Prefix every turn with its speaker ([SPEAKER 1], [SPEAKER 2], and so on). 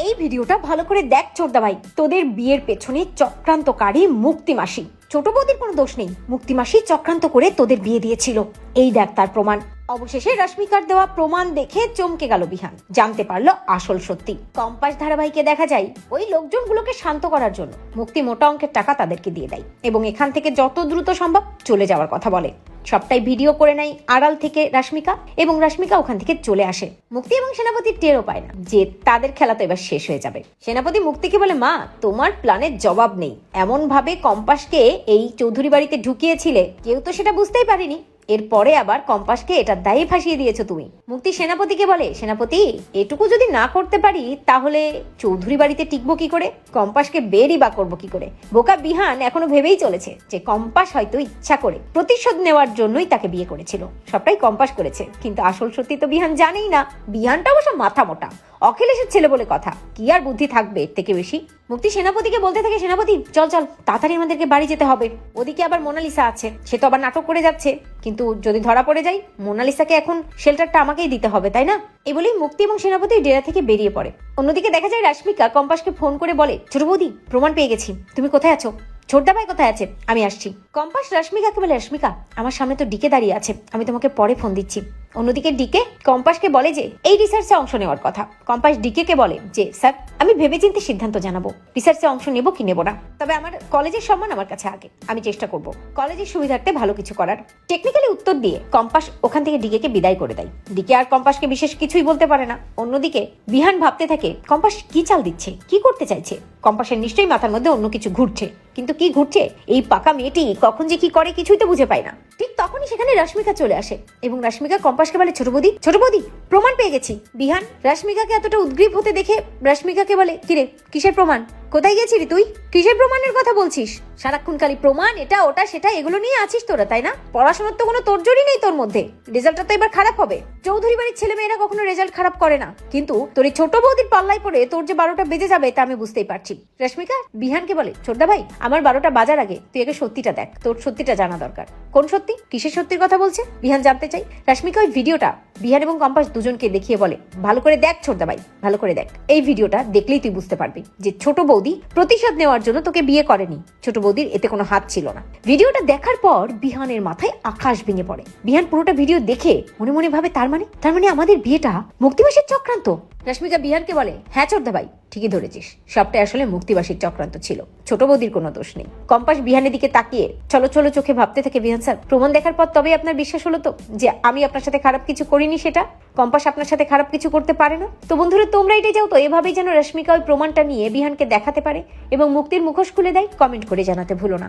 [SPEAKER 1] এই ভিডিওটা ভালো করে দেখ ছোটদা ভাই, তোদের বিয়ের পেছনে চক্রান্তকারী মুক্তি মাসি। ছোট বৌদির কোনো দোষ নেই, মুক্তি মাসি চক্রান্ত করে তোদের বিয়ে দিয়েছিল। এই দেখ তার প্রমাণ। অবশেষে রশ্মিকার দেওয়া প্রমাণ দেখে চমকে গেল বিহান, জানতে পারলো আসল সত্যি। কম্পাস ধারাবাহিকে দেখা যায় ওই লোকজনগুলোকে শান্ত করার জন্য মুক্তি মোটা অঙ্কের টাকা তাদেরকে দিয়ে দেয় এবং এখান থেকে যত দ্রুত সম্ভব চলে যাওয়ার কথা বলে। সবটাই ভিডিও করে নেয় আড়াল থেকে রশ্মিকা এবং রশ্মিকা ওখান থেকে চলে আসে। মুক্তি এবং সেনাপতি টেরও পায় না যে তাদের খেলা তো এবার শেষ হয়ে যাবে। সেনাপতি মুক্তিকে বলে, মা তোমার প্ল্যানের জবাব নেই, এমন ভাবে কম্পাসকে এই চৌধুরী বাড়িতে ঢুকিয়েছিলে কেউ তো সেটা বুঝতেই পারেনি, এরপরে আবার কম্পাসকে এটার দায়ে ফাঁসিয়ে দিয়েছো তুমি। মুক্তি সেনাপতিকে বলে, সেনাপতি এটুকু যদি না করতে পারি তাহলে চৌধুরী বাড়িতে টিকবো কি করে, কম্পাসকে বেরই বা করবো কি করে। বোকা বিহান এখনো ভেবেই চলেছে যে কম্পাস হয়তো ইচ্ছা করে প্রতিশোধ নেওয়ার জন্যই তাকে বিয়ে করেছিল, সবটাই কম্পাস করেছে। কিন্তু আসল সত্যি তো বিহান জানেই না। বিহানটা অবশ্য মাথা মোটা, অখিলেশের ছেলে বলে কথা, কি আর বুদ্ধি থাকবে এর থেকে বেশি। মুক্তি সেনাপতিকে বলতে থাকে, সেনাপতি চল চল তাড়াতাড়ি আমাদেরকে বাড়ি যেতে হবে, ওদিকে আবার মোনালিসা আছে, সে তো আবার নাটক করে যাচ্ছে, কিন্তু যদি ধরা পড়ে যায় মোনালিসাকে এখন শেল্টারটা আমাকেই দিতে হবে, তাই না? এই বলেই মুক্তি এবং সেনাপতি ডেরা থেকে বেরিয়ে পড়ে। অন্যদিকে দেখা যায় রশ্মিকা কম্পাসকে ফোন করে বলে, ছোট বৌদি প্রমাণ পেয়ে গেছি, তুমি কোথায় আছো? ছোটদা ভাই কোথায় আছে? আমি আসছি। কম্পাস রশ্মিকাকে বলে, রশ্মিকা আমার সামনে তো ডিকে দাঁড়িয়ে আছে, আমি তোমাকে পরে ফোন দিচ্ছি। অন্যদিকে ডিকে কম্পাসকে বলে যে এই রিসার্চে অংশ নেওয়ার কথা। কম্পাস ডিকে কে বলে যে স্যার আমি ভেবেচিন্তে সিদ্ধান্ত জানাবো রিসার্চে অংশ নেব কি নেব না, তবে আমার কলেজের সম্মান আমার কাছে আগে, আমি চেষ্টা করব কলেজের সুবিধার্থে ভালো কিছু করার। টেকনিক্যালি উত্তর দিয়ে কম্পাস ওখান থেকে ডিকে কে বিদায় করে দেয়। ডিকে আর কম্পাসকে বিশেষ কিছুই বলতে পারে না। অন্যদিকে বিহান ভাবতে থাকে কম্পাস কি চাল দিচ্ছে, কি করতে চাইছে। কম্পাসের নিশ্চয়ই মাথার মধ্যে অন্য কিছু ঘুরছে, কিন্তু কি ঘুরছে এই পাকা মেয়েটি কখন যে কি করে কিছুই তো বুঝে পায় না। ঠিক তখনই সেখানে রশ্মিকা চলে আসে এবং রশ্মিকা কম্পাসকে বলে, ছোট বৌদি প্রমাণ পেয়ে গেছি। বিহান রশ্মিকাকে এতটা উদ্গ্রীব হতে দেখে রশ্মিকাকে বলে, কিরে কিসের প্রমাণ, কোথায় গেছিলি তুই, কিসের প্রমাণের কথা বলছিস? সারাক্ষণ খালি প্রমাণ, এটা ওটা সেটা এগুলো নিয়ে আছিস তোরা, তাই না? পড়াশোনার তো কোনো তোড়জোড়ই নেই তোর মধ্যে, রেজাল্টটা তো এবার খারাপ হবে। চৌধুরী বাড়ির ছেলে মেয়েরা কখনো রেজাল্ট খারাপ করে না, কিন্তু তোর এই ছোট বৌদির পাল্লায় পড়ে তোর যে 12টা বেজে যাবে তা আমি বুঝতেই পারছি। রশ্মিকা বিহানকে বলে, ছোটদা ভাই আমার 12টা বাজার আগে তুই আগে সত্যিটা দেখ, তোর সত্যিটা জানা দরকার। কোন সত্যি, কিসের সত্যির কথা বলছে বিহান জানতে চাই। রশ্মিকা ওই ভিডিওটা বিহান এবং কম্পাস দুজনকে দেখিয়ে বলে, ভালো করে দেখ ছোটদা ভাই, ভালো করে দেখ, এই ভিডিওটা দেখলেই তুই বুঝতে পারবি যে ছোট বৌদি প্রতিশোধ নেওয়ার জন্য তোকে বিয়ে করেনি, ছোট বৌদির এতে কোনো হাত ছিল না। ভিডিওটা দেখার পর বিহানের মাথায় আকাশ ভেঙে পড়ে। বিহান পুরোটা ভিডিও দেখে মনে মনে ভাবে, তার মানে আমাদের বিয়েটা মুক্তিবাসীর চক্রান্ত। রশ্মিকা বিহানকে বলে, হ্যাঁ ছোটদা ভাই ঠিকই ধরেছিস, সবটাই আসলে মুক্তিবাসীর চক্রান্ত ছিল, ছোট বৌদির কোনো দোষ নেই। কম্পাস বিহানের দিকে তাকিয়ে চলো চলো চোখে ভাবতে থাকে, বিহান স্যার প্রমাণ দেখার পর তবে আপনার বিশ্বাস হলো তো যে আমি আপনার সাথে খারাপ কিছু করিনি, সেটা কম্পাস আপনার সাথে খারাপ কিছু করতে পারে না। তো বন্ধুরা তোমরা এটাই চাও তো এভাবেই যেন রশ্মিকা ওই প্রমাণটা নিয়ে বিহানকে দেখাতে পারে এবং মুক্তির মুখোশ খুলে দেয়? কমেন্ট করে জানাতে ভুলো না।